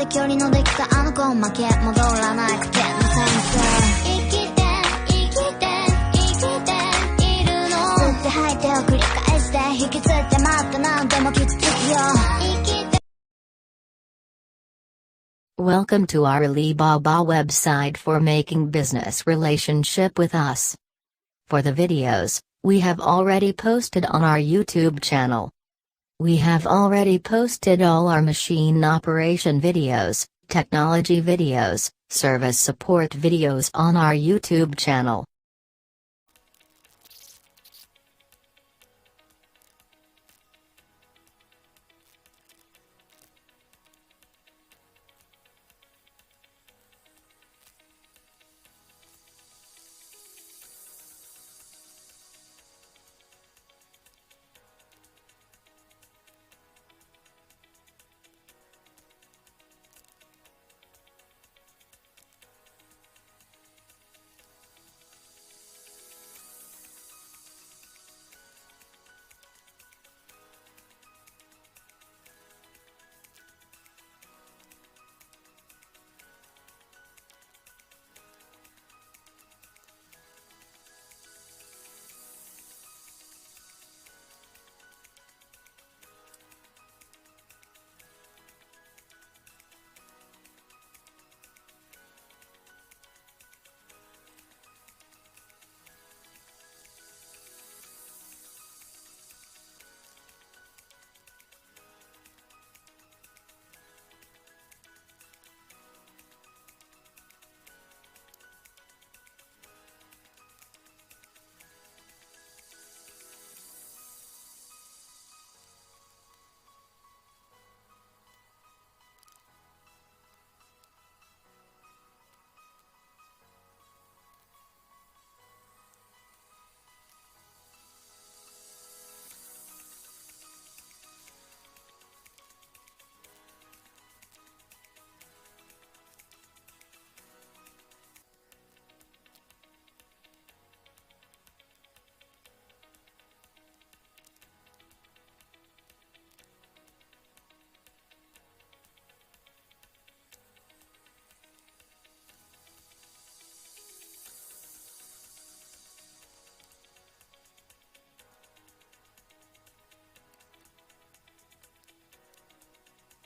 距離のできたあの子負け戻らないくての先生生きて生きて生きているの吸って吐いてを繰り返して引きつって待って何でも傷つくよ生きて Welcome to our Alibaba website for making business relationship with us. For the videos, we have already posted on our YouTube channel. We have already posted all our machine operation videos, technology videos, service support videos on our YouTube channel.